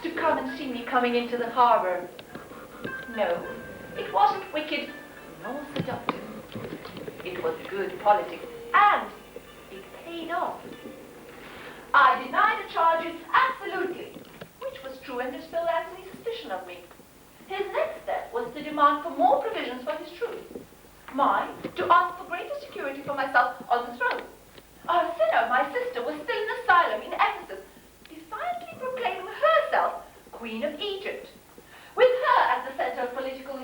to come and see me coming into the harbor. No, it wasn't wicked nor seductive. It was good politics, and it paid off. I denied the charges absolutely, which was true and dispelled Antony's suspicion of me. His next step was to demand for more provisions for his troops. Mine, to ask for greater security for myself on the throne. Arsinoe, my sister, was still in asylum in Ephesus, defiantly proclaiming herself Queen of Egypt. With her as the center of political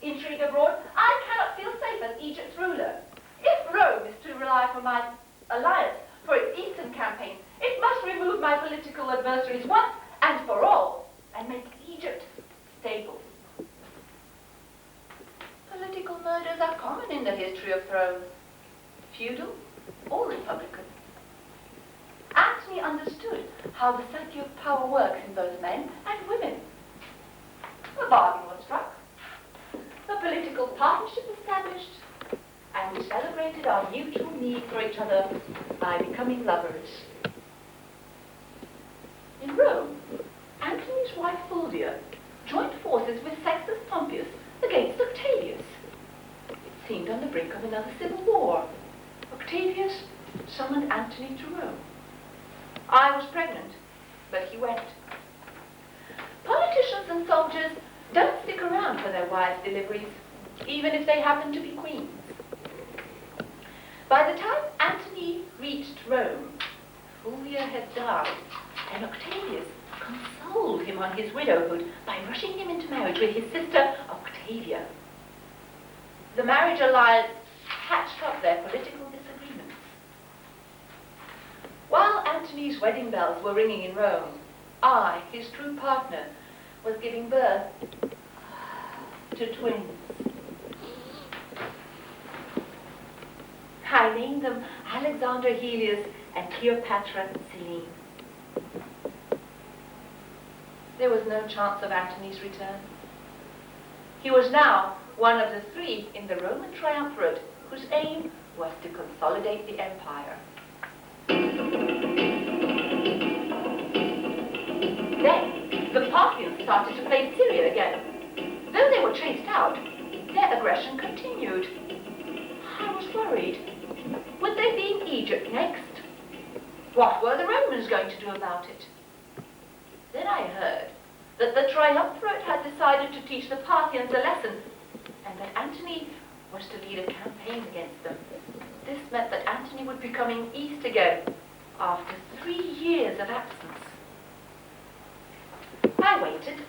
intrigue abroad, I cannot feel safe as Egypt's ruler. If Rome is to rely for my alliance for its eastern campaign, it must remove my political adversaries once and for all, and make Egypt stable. Political murders are common in the history of thrones, feudal or republican. Antony understood how the psyche of power works in both men and women. A bargain was struck, a political partnership established, and we celebrated our mutual need for each other by becoming lovers. In Rome, Antony's wife Fulvia joined forces with Sextus Pompeius against Octavius. It seemed on the brink of another civil war. Octavius summoned Antony to Rome. I was pregnant, but he went. Politicians and soldiers don't stick around for their wives' deliveries, even if they happen to be queens. By the time Antony reached Rome, Fulvia had died, and Octavius consoled him on his widowhood by rushing him into marriage with his sister Octavia. The marriage alliance patched up their political disagreements. While Antony's wedding bells were ringing in Rome, I, his true partner, was giving birth to twins. I named them Alexander Helios and Cleopatra Selene. There was no chance of Antony's return. He was now one of the three in the Roman triumvirate whose aim was to consolidate the empire. Then, the Parthians started to play Syria again. Though they were chased out, their aggression continued. I was worried. Would they be in Egypt next? What were the Romans going to do about it? Then I heard that the triumvirate had decided to teach the Parthians a lesson, and that Antony was to lead a campaign against them. This meant that Antony would be coming east again after 3 years of absence. I waited.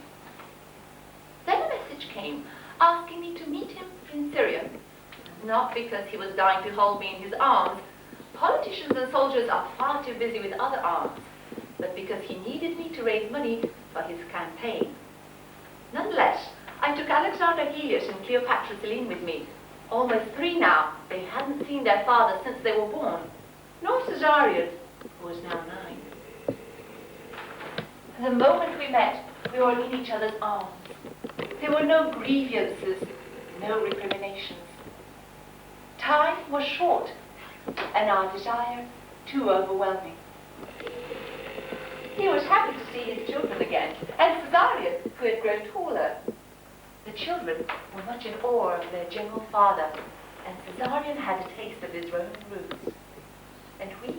Then a message came asking me to meet him in Syria. Not because he was dying to hold me in his arms. Politicians and soldiers are far too busy with other arms, but because he needed me to raise money for his campaign. Nonetheless, I took Alexander Helios and Cleopatra Selene with me. Almost 3 now, they hadn't seen their father since they were born, nor Caesarion, who was now 9. The moment we met, we were in each other's arms. There were no grievances, no recriminations. Time was short, and our desire too overwhelming. He was happy to see his children again, and Caesarion, who had grown taller. The children were much in awe of their general father, and Caesarion had a taste of his Roman roots. And we?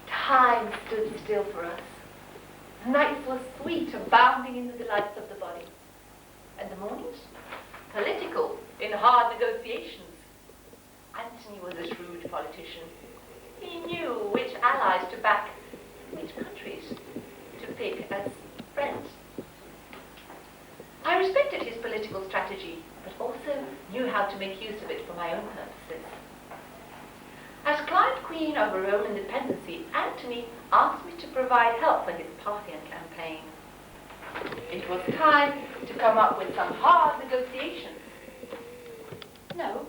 Time stood still for us. Nights were sweet, abounding in the delights of the body. And the mornings? Political, in hard negotiations. Antony was a shrewd politician. He knew which allies to back, which countries to pick as friends. I respected his political strategy, but also knew how to make use of it for my own purposes. As client queen of a Roman dependency, Antony asked me to provide help for his Parthian campaign. It was time to come up with some hard negotiations. No,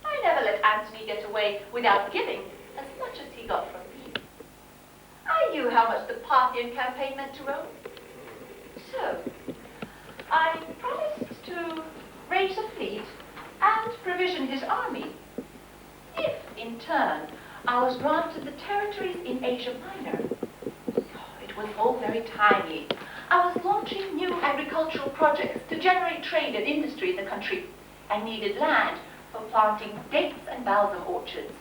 I never let Antony get away without giving as much as he got from me. I knew how much the Parthian campaign meant to Rome. So, I promised to raise a fleet and provision his army, if, in turn, I was granted the territories in Asia Minor. It was all very tiny. I was launching new agricultural projects to generate trade and industry in the country and needed land for planting dates and balsam orchards.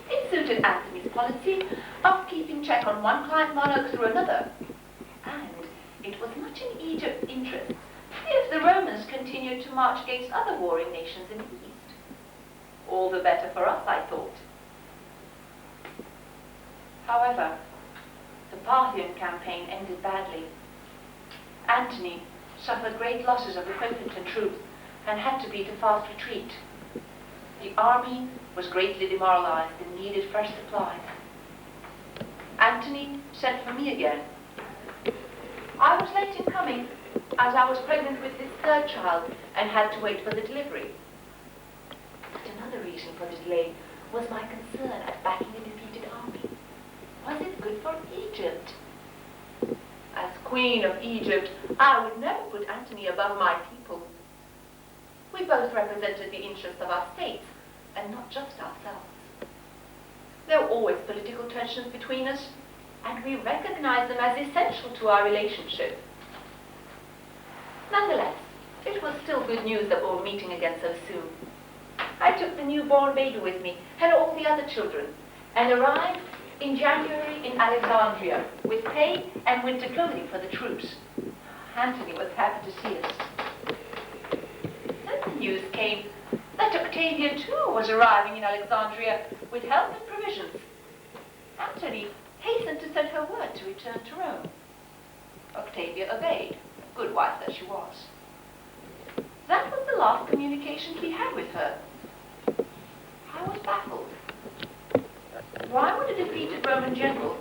It suited Antony's policy of keeping check on one client monarch through another, and it was much in Egypt's interest if the Romans continued to march against other warring nations in the east. All the better for us, I thought. However, the Parthian campaign ended badly. Antony suffered great losses of equipment and troops and had to beat a fast retreat. The army was greatly demoralized and needed fresh supplies. Antony sent for me again. I was late in coming, as I was pregnant with his third child and had to wait for the delivery. But another reason for the delay was my concern at backing a defeated army. Was it good for Egypt? As Queen of Egypt, I would never put Antony above my people. We both represented the interests of our states, and not just ourselves. There were always political tensions between us, and we recognized them as essential to our relationship. Nonetheless, it was still good news that we were meeting again so soon. I took the newborn baby with me, and all the other children, and arrived in January in Alexandria, with pay and winter clothing for the troops. Antony was happy to see us. Then the news came that Octavian too was arriving in Alexandria with help and provisions. Antony hastened to send her word to return to Rome. Octavia obeyed, good wife that she was. That was the last communication he had with her. I was baffled. Why would a defeated Roman general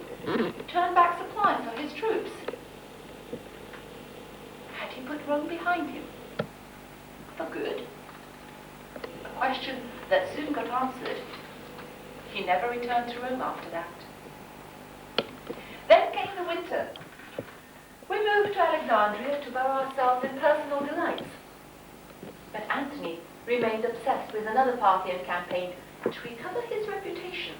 turn back supplies for his troops? Had he put Rome behind him? For good? A question that soon got answered. He never returned to Rome after that. Then came the winter. We moved to Alexandria to bury ourselves in personal delights. But Antony remained obsessed with another Parthian campaign to recover his reputation.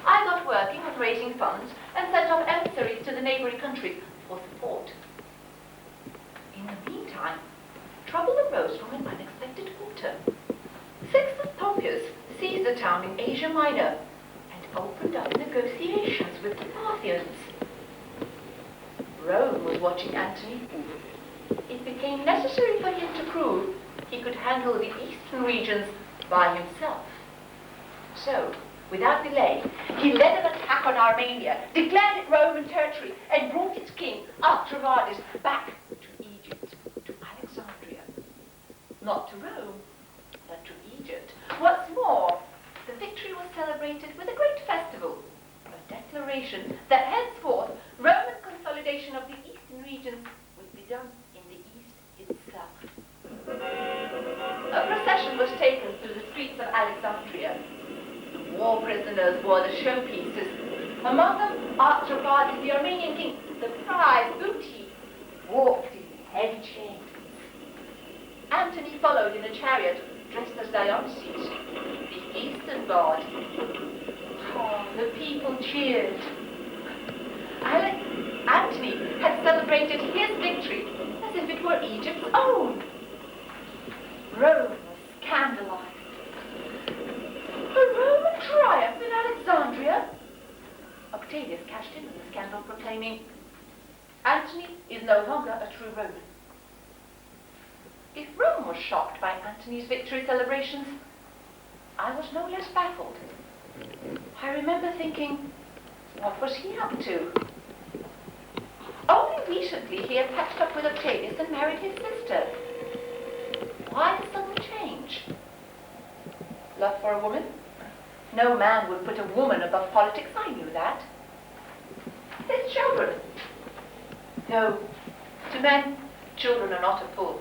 I got working on raising funds and sent off emissaries to the neighboring countries for support. In the meantime, trouble arose from an unexpected quarter. Sixtus Pompeius seized a town in Asia Minor and opened up negotiations with the Parthians. Rome was watching Antony. It became necessary for him to prove he could handle the eastern regions by himself. So, without delay, he led an attack on Armenia, declared it Roman territory, and brought its king, Artaxerxes, back to Egypt, to Alexandria. Not to Rome, but to Egypt. What's more, the victory was celebrated with a great festival, a declaration that henceforth Roman consolidation of the eastern regions would be done in the east itself. A procession was taken through the streets of Alexandria. War prisoners wore the showpieces. Among them, Artaxerxes, the Armenian king, the prize booty, walked in heavy chains. Antony followed in a chariot dressed as Dionysus, the eastern god. Oh, the people cheered. Antony had celebrated his victory as if it were Egypt's own. Rome was scandalized. A Roman triumph in Alexandria? Octavius cashed in on the scandal, proclaiming, Antony is no longer a true Roman. If Rome was shocked by Antony's victory celebrations, I was no less baffled. I remember thinking, what was he up to? Only recently he had patched up with Octavius and married his sister. Why the sudden change? Love for a woman? No man would put a woman above politics, I knew that. His children? No, to men, children are not a pull.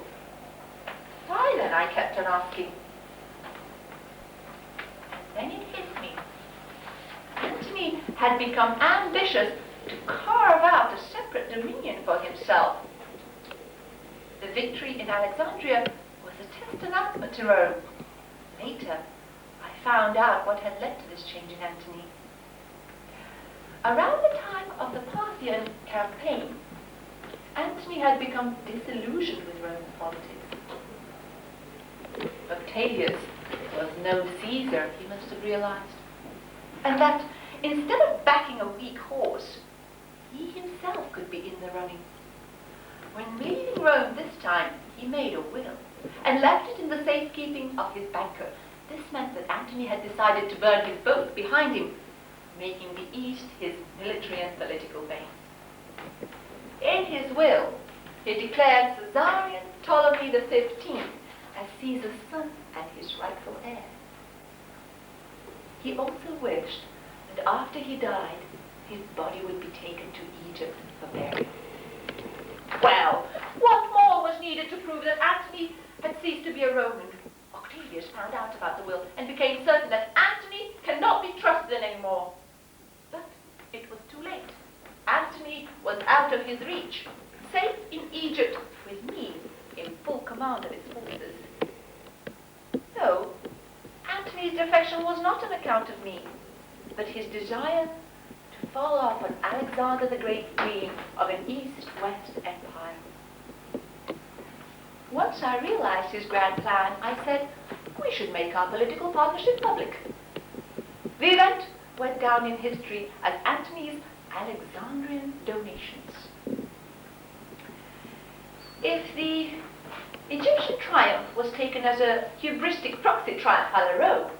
Why then, I kept on asking. And then it hit me. Antony had become ambitious to carve out a separate dominion for himself. The victory in Alexandria was a test announcement to Rome. Later, I found out what had led to this change in Antony. Around the time of the Parthian campaign, Antony had become disillusioned with Roman politics. Octavius was no Caesar, he must have realized, and that instead of backing a weak horse, he himself could be in the running. When leaving Rome this time, he made a will and left it in the safekeeping of his banker. This meant that Antony had decided to burn his boats behind him, making the East his military and political base. In his will, he declared Caesarion Ptolemy XV as Caesar's son and his rightful heir. He also wished that after he died, his body would be taken to Egypt for burial. Well, what more was needed to prove that Antony had ceased to be a Roman? Octavius found out about the will and became certain that Antony cannot be trusted anymore. But it was too late. Antony was out of his reach, safe in Egypt with me in full command of his forces. No, Antony's defection was not on account of me, but his desire to follow up on Alexander the Great dream of an East-West empire. Once I realized his grand plan, I said, we should make our political partnership public. The event went down in history as Antony's Alexandrian donations. If the Egyptian triumph was taken as a hubristic proxy triumph à la Rome,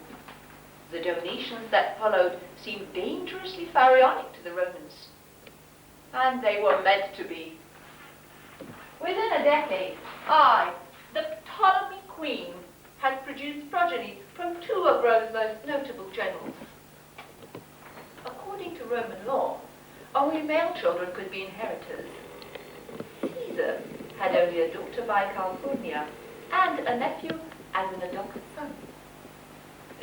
the donations that followed seemed dangerously pharaonic to the Romans. And they were meant to be. Within a decade, I, the Ptolemy Queen, had produced progeny from two of Rome's most notable generals. According to Roman law, only male children could be inheritors. Caesar had only a daughter by Calpurnia and a nephew as an adopted son.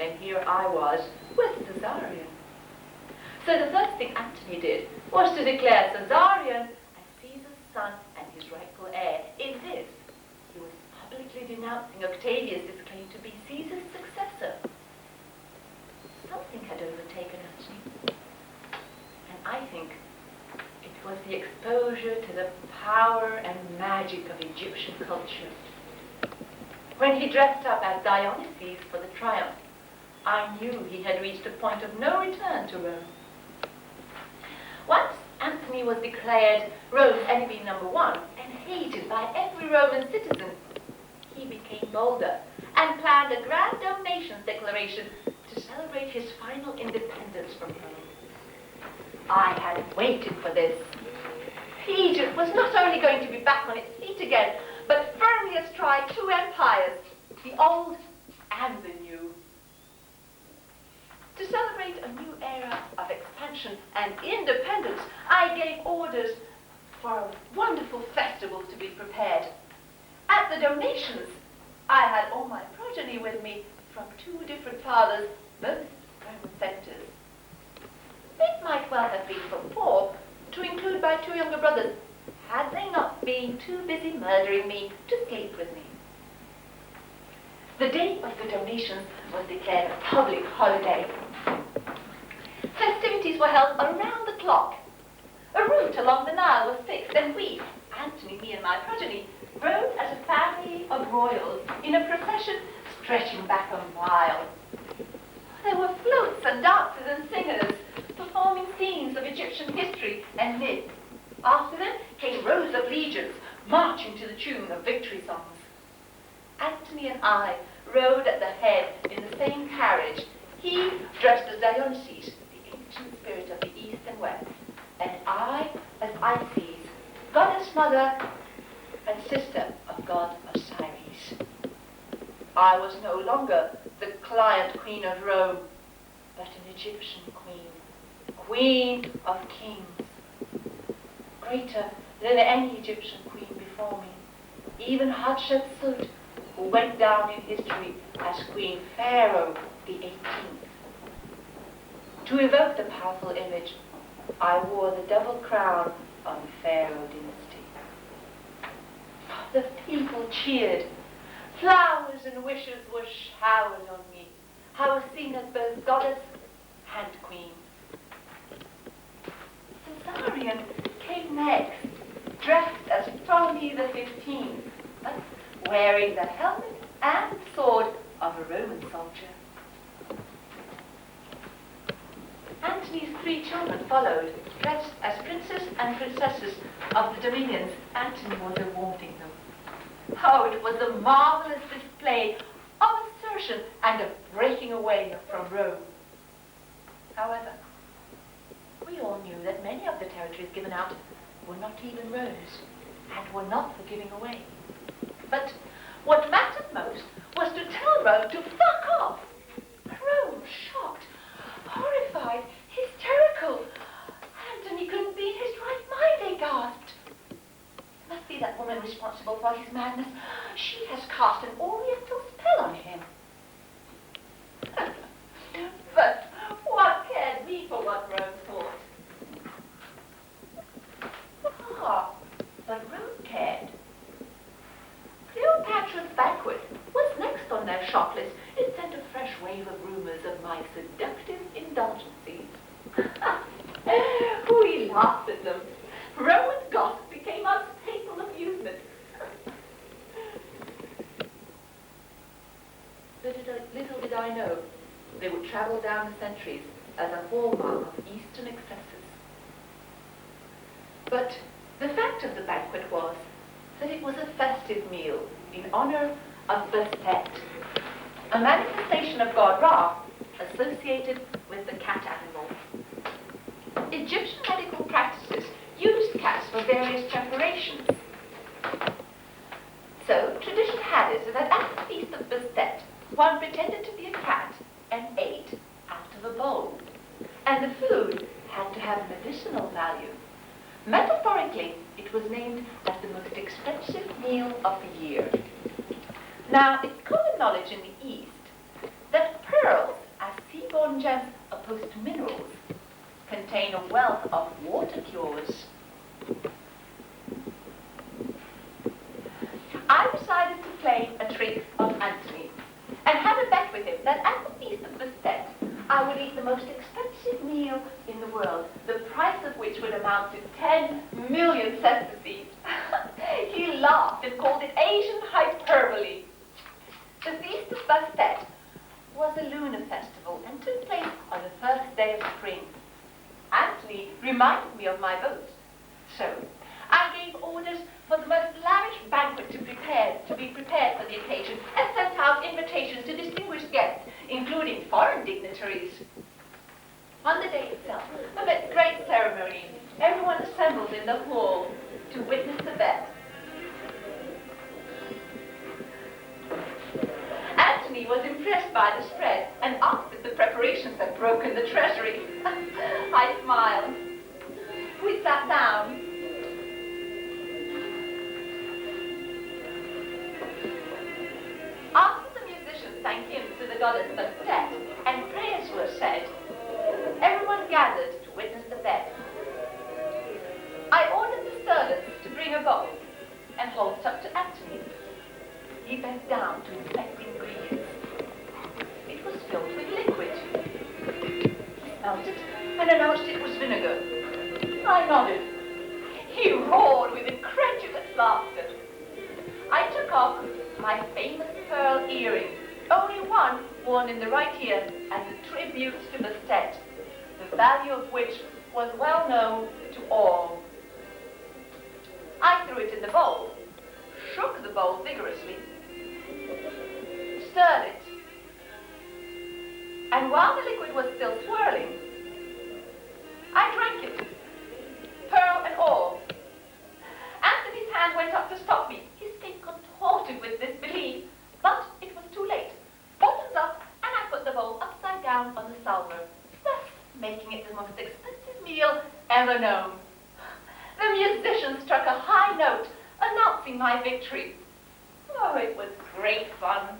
And here I was with Caesarion. So the first thing Antony did was to declare Caesarion as Caesar's son and his rightful heir. In this, he was publicly denouncing Octavius' claim to be Caesar's successor. Something had overtaken Antony, and I think it was the exposure to the power and magic of Egyptian culture. When he dressed up as Dionysus for the triumph, I knew he had reached a point of no return to Rome. Once Antony was declared Rome's enemy #1 and hated by every Roman citizen, he became bolder and planned a grand donations declaration to celebrate his final independence from Rome. I had waited for this. Egypt was not only going to be back on its feet again, but firmly astride two empires, the old and the new. To celebrate a new era of expansion and independence, I gave orders for a wonderful festival to be prepared. At the donations, I had all my progeny with me from two different fathers, both Roman senators. It might well have been from four, to include my two younger brothers, had they not been too busy murdering me to sleep with me. The day of the donations was declared a public holiday. Festivities were held around the clock. A route along the Nile was fixed, and we, Antony, me and my progeny, rode as a family of royals in a procession stretching back a mile. There were floats and dancers and singers performing scenes of Egyptian history and myth. After them came rows of legions marching to the tune of victory songs. Antony and I rode at the head in the same carriage, he dressed as Dionysus, the ancient spirit of the East and West, and I as Isis, goddess mother and sister of god Osiris. I was no longer the client queen of Rome, but an Egyptian queen, queen of kings, greater than any Egyptian queen before me, even Hatshepsut, who went down in history as Queen Pharaoh the 18th. To evoke the powerful image, I wore the double crown of the Pharaoh dynasty. The people cheered. Flowers and wishes were showered on me. I was seen as both goddess and queen. barbarian came next, dressed as Rani the 15th, but wearing the helmet and sword of a Roman soldier. Antony's 3 children followed, dressed as princes and princesses of the dominions Antony was awarding them. Oh, it was a marvelous display of assertion and of breaking away from Rome. However, we all knew that many of the territories given out were not even Rome's and were not for giving away. But what mattered most was to tell Rome to fuck off. Rome, shocked, horrified, hysterical. Antony couldn't be in his right mind, they gasped. It must be that woman responsible for his madness. She has cast an oriental spell on him. But what cared we for what Rome thought? Ah, but Rome cared. Cleopatra's banquet was next on their shop list. It sent a fresh wave of rumors of my seductive indulgences. We laughed at them. Roman gossip became our staple amusement. Little did I know they would travel down the centuries as a hallmark of Eastern excesses. But the fact of the banquet was that it was a festive meal in honor of Bastet, a manifestation of god Ra associated with the cat animal. Egyptian medical practices used cats for various preparations. So tradition had it that at the feast of Bastet, one pretended to be a cat and ate out of a bowl. And the food had to have medicinal value. Metaphorically, it was named as the most expensive meal of the year. Now, it's common knowledge in the East that pearls, as seaborne gems opposed to minerals, contain a wealth of water cures. I decided to play a trick on Antony and had a bet with him that at the feast of Bastet, I would eat the most expensive meal in the world, the price of which would amount to 10 million sesterces. He laughed and called it Asian hyperbole. The feast of Bastet was a lunar festival and took place on the first day of spring. Antony reminded me of my boast, so I gave orders for the most lavish banquet to be prepared for the occasion and sent out invitations to distinguished guests, including foreign dignitaries. On the day itself, amid great ceremony, everyone assembled in the hall to witness the bet. Antony was impressed by the spread and asked if the preparations had broken the treasury. I smiled. We sat down. After the musicians sang hymns to the goddess Bastet and prayers were said, everyone gathered to witness the bet. I ordered the servants to bring a bowl and hold it up to Antony. He bent down to inspect the ingredients. It was filled with liquid. He smelt it and announced it was vinegar. I nodded. He roared with incredulous laughter. I took off my famous pearl earring, only one worn in the right ear as a tribute to Bastet, the value of which was well known to all. I threw it in the bowl, shook the bowl vigorously, stirred it, and while the liquid was still swirling, I drank it, pearl and all. Antony's hand went up to stop me. His face contorted with disbelief, but it was too late. Bottoms up, and I put the bowl upside down on the salver, thus making it the most expensive meal ever known. The musicians struck a high note, announcing my victory. Oh, it was great fun.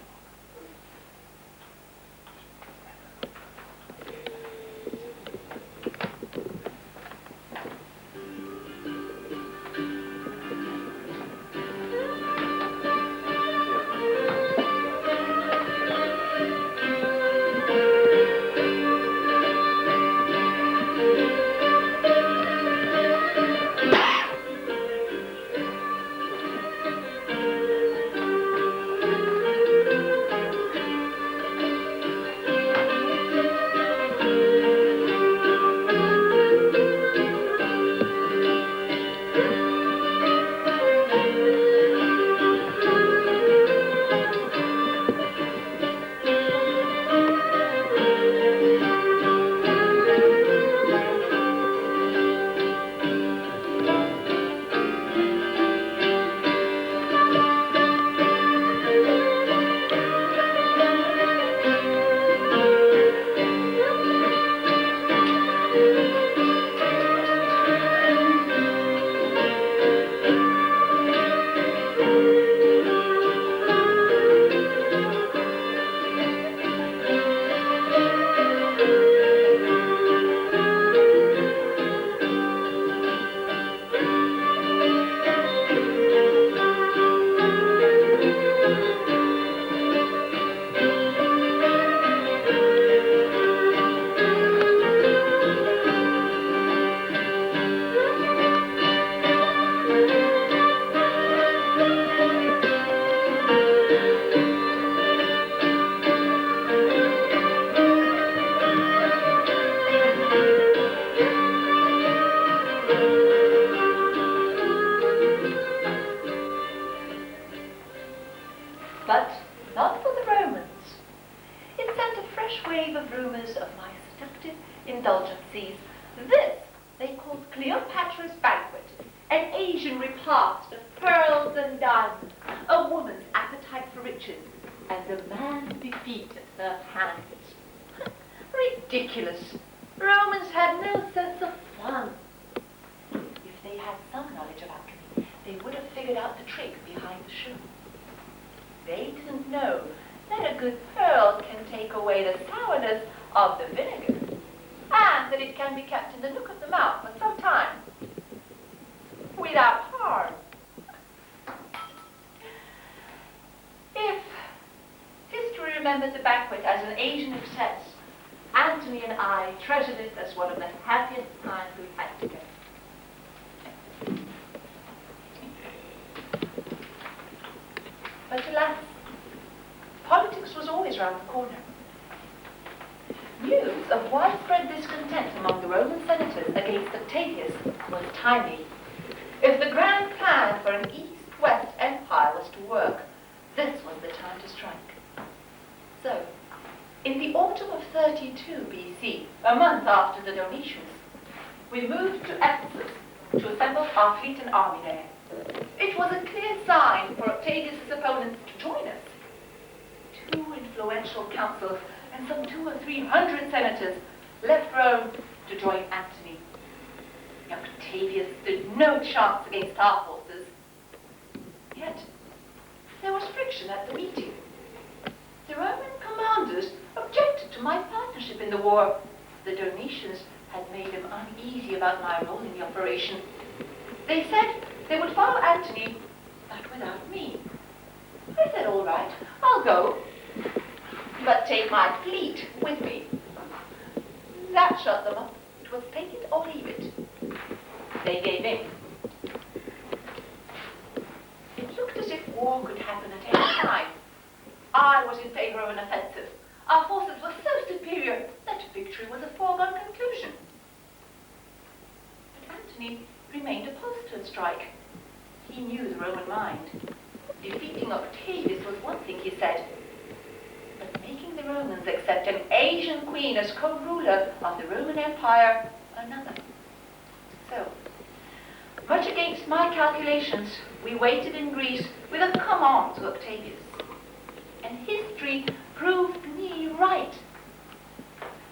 repast of pearls and diamonds, a woman's appetite for riches, and a man's defeat at her hands. Ridiculous. Romans had no sense of fun. If they had some knowledge of alchemy, they would have figured out the trick behind the shoe. They didn't know that a good pearl can take away the sourness of the vinegar, and that it can be kept in the nook of the mouth for some time without harm. If history remembers the banquet as an Asian success, Antony and I treasured it as one of the happiest times we've had together. But alas, politics was always round the corner. News of widespread discontent among the Roman senators against Octavius was timely. If the grand plan for an east-west empire was to work, this was the time to strike. So, in the autumn of 32 BC, a month after the Donatians, we moved to Ephesus to assemble our fleet and army there. It was a clear sign for Octavius' opponents to join us. 2 influential consuls and some 200 or 300 senators left Rome to join Antony. Octavius stood no chance against our forces. Yet, there was friction at the meeting. The Roman commanders objected to my partnership in the war. The Donatians had made them uneasy about my role in the operation. They said they would follow Antony, but without me. I said, all right, I'll go, but take my fleet with me. That shut them up. It was take it or leave it. They gave in. It looked as if war could happen at any time. I was in favor of an offensive. Our forces were so superior that victory was a foregone conclusion. But Antony remained opposed to a strike. He knew the Roman mind. Defeating Octavius was one thing, he said, but making the Romans accept an Asian queen as co-ruler of the Roman Empire, another. So, much against my calculations, we waited in Greece with a come on to Octavius. And history proved me right.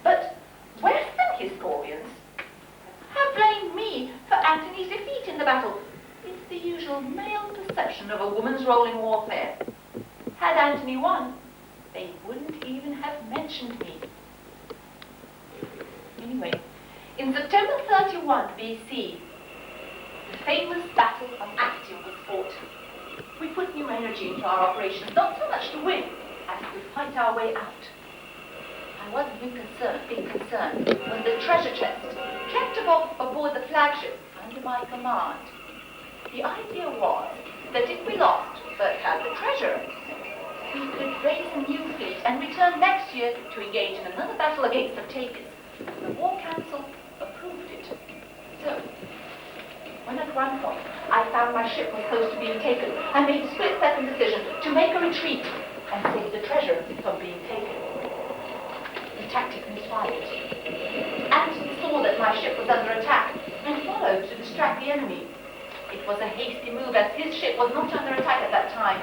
But Western historians have blamed me for Antony's defeat in the battle. It's the usual male perception of a woman's role in warfare. Had Antony won, they wouldn't even have mentioned me. Anyway, in September 31 BC, the famous Battle of Actium was fought. We put new energy into our operations, not so much to win, as to fight our way out. I wasn't big concern when the treasure chest kept aboard the flagship under my command. The idea was that if we lost but had the treasure, we could raise a new fleet and return next year to engage in another battle against Octavius. The War Council approved it. So, when at one point I found my ship was close to being taken, I made a split-second decision to make a retreat and save the treasure from being taken. The tactic misfired. Antony saw that my ship was under attack and followed to distract the enemy. It was a hasty move as his ship was not under attack at that time.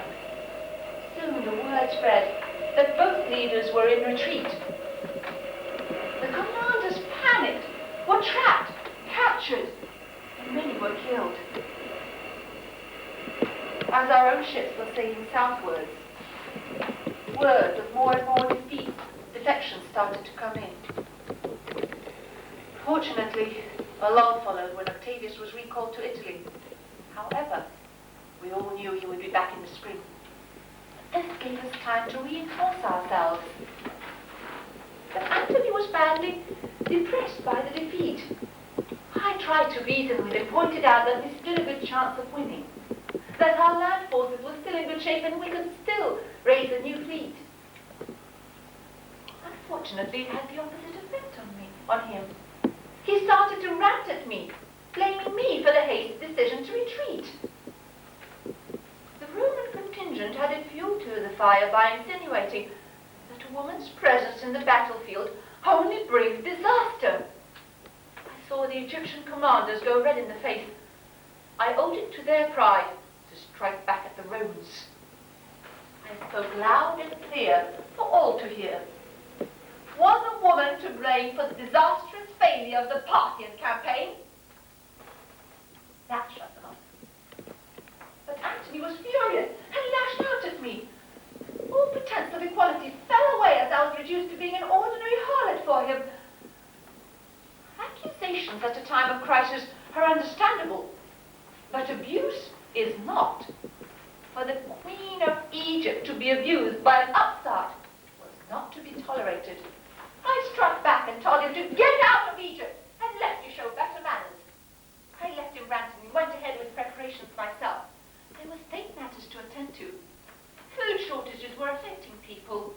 Soon the word spread that both leaders were in retreat. The commanders panicked, were trapped, captured, and many were killed. As our own ships were sailing southwards, word of more and more defections started to come in. Fortunately, a lull followed when Octavius was recalled to Italy. However, we all knew he would be back in the spring. This gave us time to reinforce ourselves. But Antony was badly depressed by the defeat. I tried to reason with him, pointed out that we stood a good chance of winning, that our land forces were still in good shape and we could still raise a new fleet. Unfortunately, it had the opposite effect on him. He started to rant at me, blaming me for the hasty decision to retreat. The Roman contingent added fuel to the fire by insinuating that a woman's presence in the battlefield only brings disaster. I saw the Egyptian commanders go red in the face. I owed it to their pride to strike back at the Romans. I spoke loud and clear for all to hear. Was a woman to blame for the disastrous failure of the Parthian campaign? That shut them up. But Antony was furious and lashed out at me. All pretense of equality fell away as I was reduced to being an ordinary harlot for him. Accusations at a time of crisis are understandable, but abuse is not. For the Queen of Egypt to be abused by an upstart was not to be tolerated. I struck back and told him to get out of Egypt and left to show better manners. I left him ranting and went ahead with preparations myself. There were state matters to attend to. Food shortages were affecting people.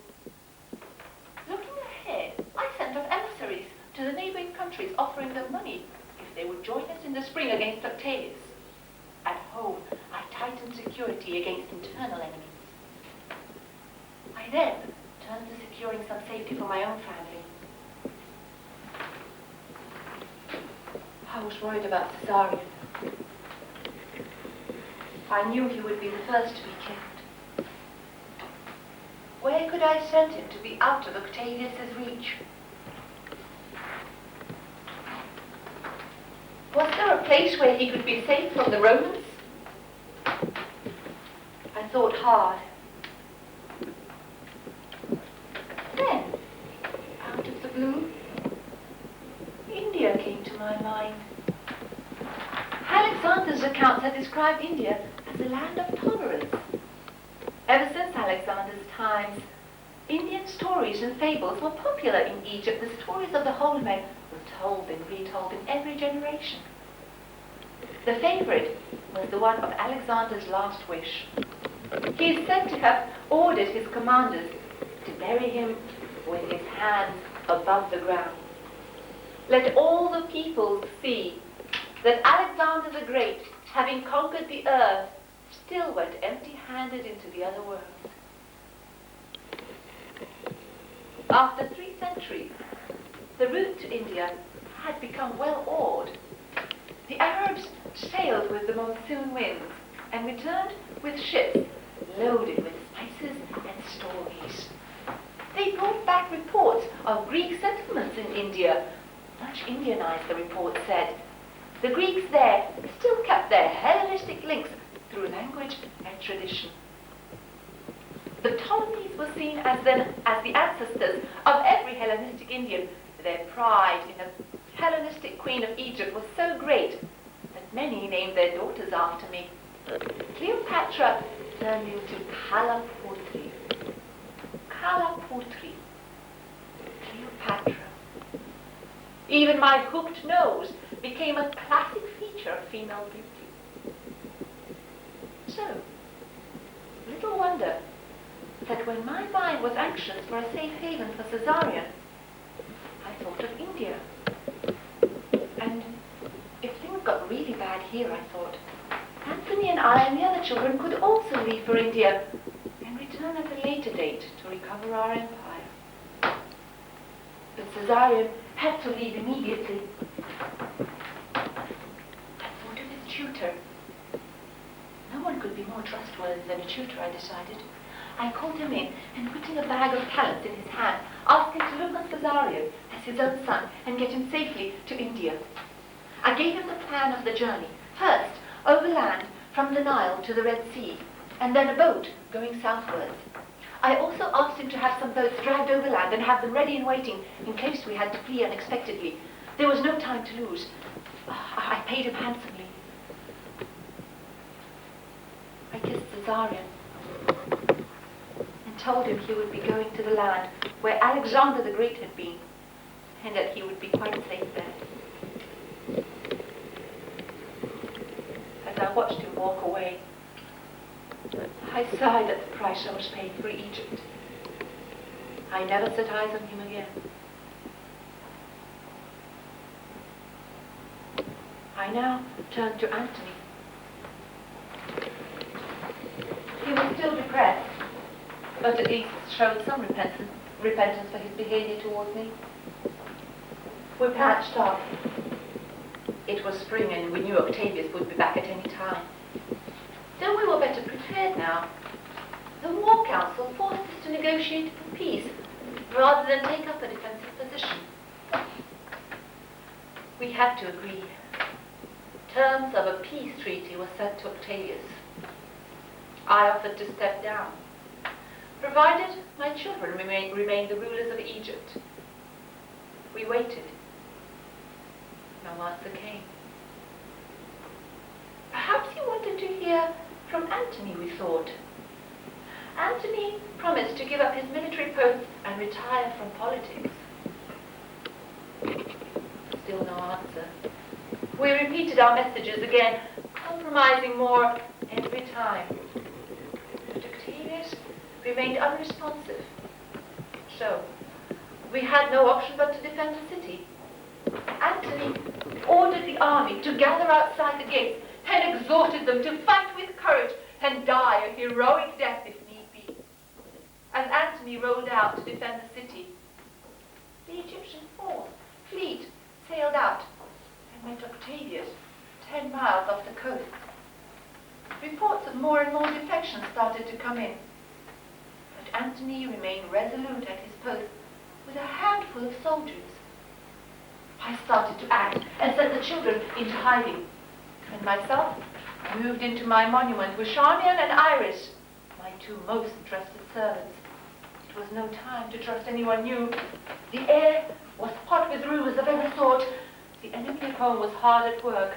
Looking ahead, I sent off emissaries to the neighboring countries offering them money if they would join us in the spring against Octavius. At home, I tightened security against internal enemies. I then turned to securing some safety for my own family. I was worried about Caesarion. I knew he would be the first to be killed. Where could I send him to be out of Octavius's reach? Was there a place where he could be safe from the Romans? I thought hard. Then, out of the blue, India came to my mind. Alexander's accounts had described India as a land of tolerance. Ever since Alexander's times, Indian stories and fables were popular in Egypt. The stories of the holy men were told and retold in every generation. The favorite was the one of Alexander's last wish. He is said to have ordered his commanders to bury him with his hands above the ground. Let all the peoples see that Alexander the Great, having conquered the earth, still went empty-handed into the other world. After 3 centuries, the route to India had become well oared. The Arabs sailed with the monsoon winds and returned with ships loaded with spices and stories. They brought back reports of Greek settlements in India. Much Indianized, the report said. The Greeks there still kept their Hellenistic links through language and tradition. The Ptolemies were seen as the ancestors of every Hellenistic Indian. Their pride in the Hellenistic queen of Egypt was so great that many named their daughters after me. Cleopatra turned into Kalaputri. Kalaputri. Cleopatra. Even my hooked nose became a classic feature of female beauty. So, little wonder that when my mind was anxious for a safe haven for Caesarion, I thought of India. And if things got really bad here, I thought, Anthony and I and the other children could also leave for India and return at a later date to recover our empire. But Caesarion had to leave immediately. I thought of his tutor. No one could be more trustworthy than a tutor, I decided. I called him in and putting a bag of talents in his hand, asked him to look on Caesarion as his own son and get him safely to India. I gave him the plan of the journey. First, overland from the Nile to the Red Sea, and then a boat going southwards. I also asked him to have some boats dragged overland and have them ready and waiting in case we had to flee unexpectedly. There was no time to lose. I paid him handsomely. I kissed Caesarion and told him he would be going to the land where Alexander the Great had been, and that he would be quite safe there. As I watched him walk away, I sighed at the price I was paying for Egypt. I never set eyes on him again. I now turned to Antony. He was still depressed, but at least showed some repentance for his behavior toward me. We patched up. It was spring and we knew Octavius would be back at any time. Though we were better prepared now, the War Council forced us to negotiate for peace rather than take up a defensive position. We had to agree. Terms of a peace treaty were sent to Octavius. I offered to step down, provided my children remained the rulers of Egypt. We waited. No answer came. Perhaps he wanted to hear from Antony, we thought. Antony promised to give up his military posts and retire from politics. Still no answer. We repeated our messages again, compromising more every time. But Octavius remained unresponsive. So, we had no option but to defend the city. Antony ordered the army to gather outside the gates and exhorted them to fight with courage and die a heroic death if need be. As Antony rolled out to defend the city, the Egyptian fleet sailed out and met Octavius 10 miles off the coast. Reports of more and more defections started to come in, but Antony remained resolute at his post with a handful of soldiers. I started to act and sent the children into hiding, and myself moved into my monument with Charmian and Iris, my two most trusted servants. It was no time to trust anyone new. The air was hot with rumors of every sort. The enemy at home was hard at work.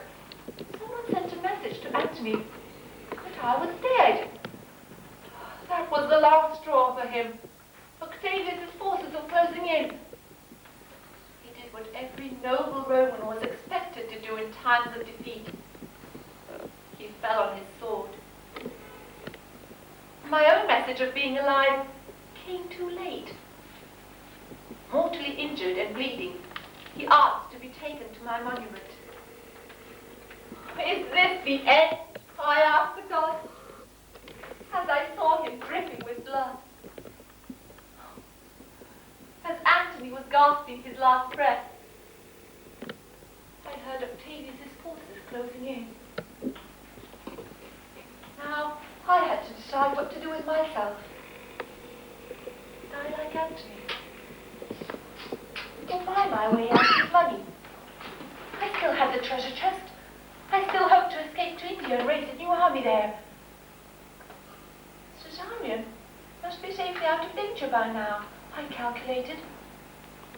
Someone sent a message to Antony that I was dead. That was the last straw for him. Octavius' forces were closing in. He did what every noble Roman was expected to do in times of defeat. He fell on his sword. My own message of being alive came too late. Mortally injured and bleeding, he asked to be taken to my monument. Is this the end? I asked the god, as I saw him dripping with blood. As Antony was gasping his last breath, I heard Octavius' forces closing in. Now, I had to decide what to do with myself. Did I like Antony? Or buy my way out with money? I still had the treasure chest. I still hoped to escape to India and raise a new army there. Caesarion must be safely out of danger by now, I calculated.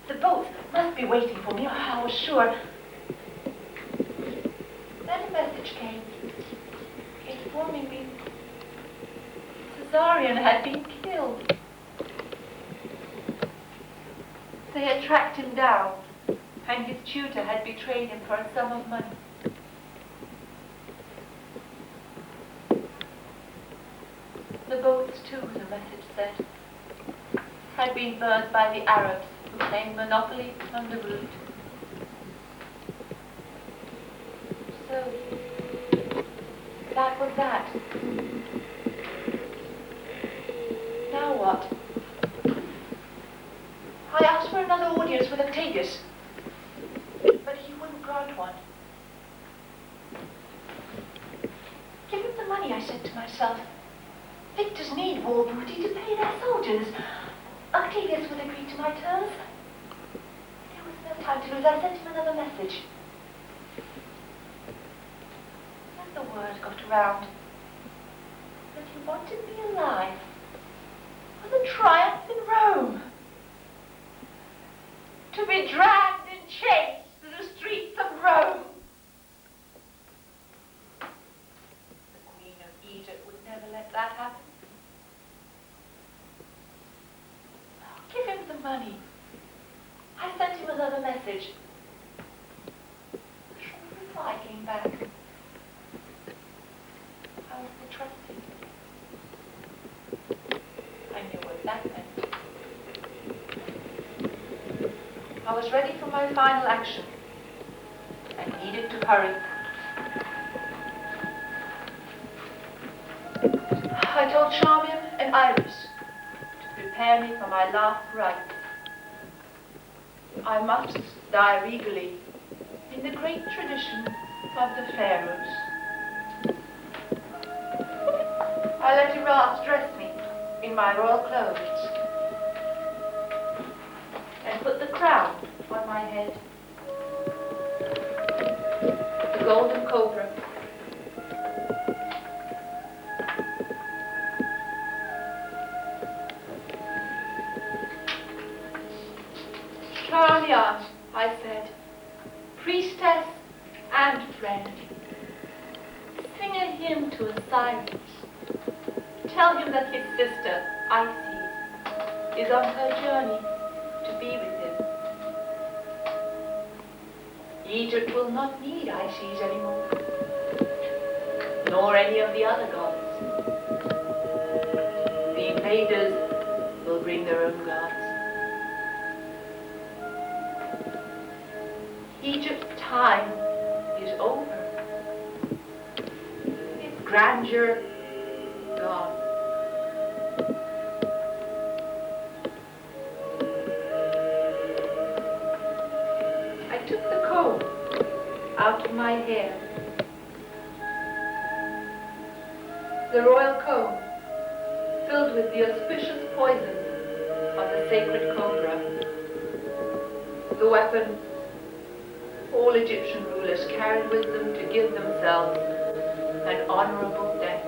The boats must be waiting for me, I was sure. Then a message came, informing me Caesarion had been killed. They had tracked him down, and his tutor had betrayed him for a sum of money. The boats, too, the message said, had been burned by the Arabs who claimed monopoly on the route. So, that was that. Now what? I asked for another audience with Octavius, but he wouldn't grant one. Give him the money, I said to myself. Victors need war booty to pay their soldiers. Octavius would agree to my terms. There was no time to lose. I sent him another message. Then the word got around that he wanted me alive for the triumph in Rome. To be dragged in chains through the streets of Rome. The Queen of Egypt would never let that happen. Give him the money. I sent him another message. A short reply came back. I was to trust him. I knew what that meant. I was ready for my final action and needed to hurry. I told Charmian and Iris to prepare me for my last rites. I must die regally in in the great tradition of the pharaohs. I let Ra dress me in my royal clothes and put the crown on my head, the golden cobra. Rani, I said, priestess and friend, sing a hymn to Osiris. Tell him that his sister, Isis, is on her journey to be with him. Egypt will not need Isis anymore, nor any of the other gods. The invaders will bring their own gods. Egypt's time is over. Its grandeur gone. I took the comb out of my hair. The royal comb, filled with the auspicious poison of the sacred cobra. The weapon all Egyptian rulers carried with them to give themselves an honorable death.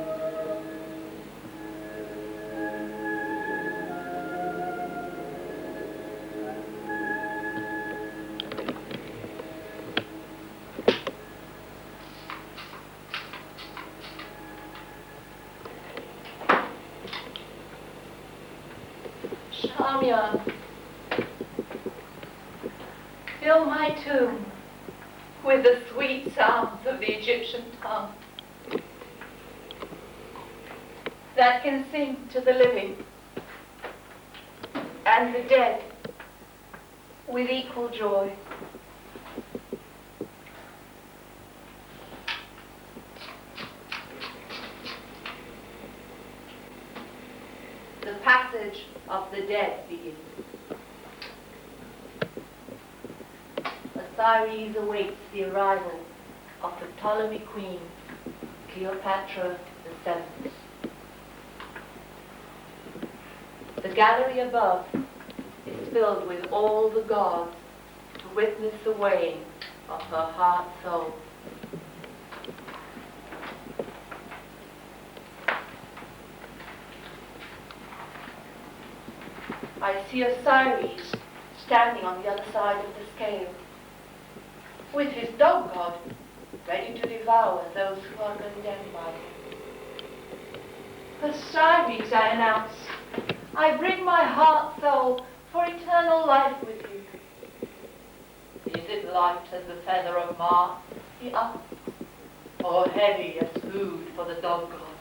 Shamian, fill my tomb with the sweet sounds of the Egyptian tongue that can sing to the living and the dead with equal joy. The passage of the dead begins. Osiris awaits the arrival of the Ptolemy queen, Cleopatra VII. The gallery above is filled with all the gods to witness the weighing of her heart soul. I see Osiris standing on the other side of the scale, with his dog god, ready to devour those who are condemned by him. Osiris, I announce, I bring my heart soul for eternal life with you. Is it light as the feather of Mars, he asks, or heavy as food for the dog god?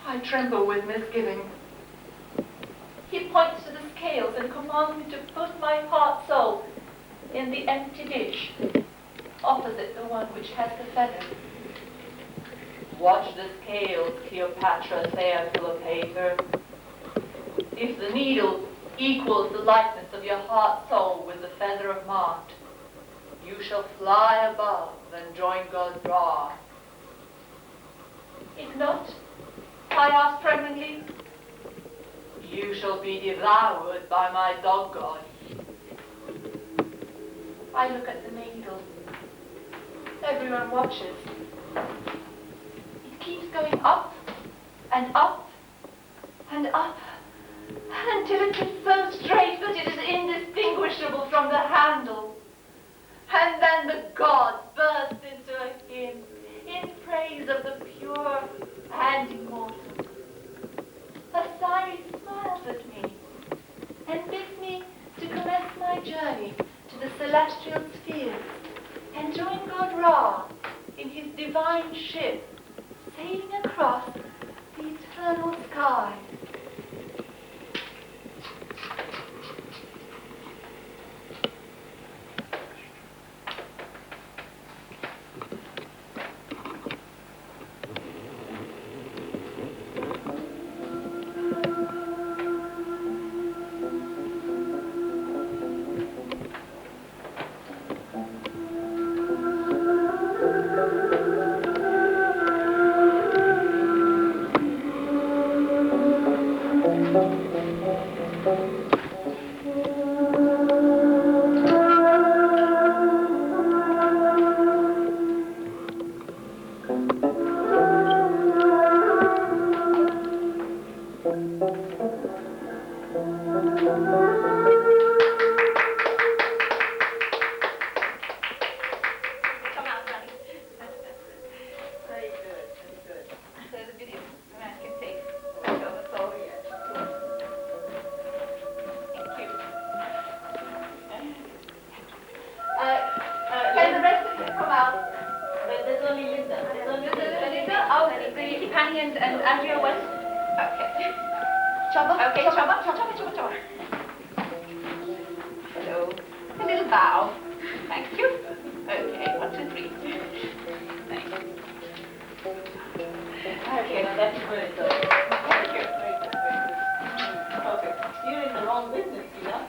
I tremble with misgiving. He points to the scales and commands me to put my heart soul in the empty dish, opposite the one which has the feather. Watch the scales, Cleopatra, fair Cleopatra. If the needle equals the lightness of your heart soul with the feather of Mart, you shall fly above and join God Ra. If not, I ask pregnantly, you shall be devoured by my dog god. I look at the needle. Everyone watches. It keeps going up and up and up until it is so straight that it is indistinguishable from the handle. And then the god bursts into a hymn in praise of the pure and immortal. Osiris smiles at me and bids me to commence my journey to the celestial spheres and join God Ra in his divine ship, sailing across the eternal sky. Come out, Rani. Very good, very good. So the video, the man can take over. So yes. Thank you. Can the rest of you come out? But there's only Linda. There's only Linda, oh, the Penny and Andrea West. Okay. Chubba. Okay, Chubba. Hello. A little bow. Thank you. Okay, 1, 2, 3. Thank you. Okay, now that's very good. Thank you. Very good, very good. Okay. You're in the wrong business, you know.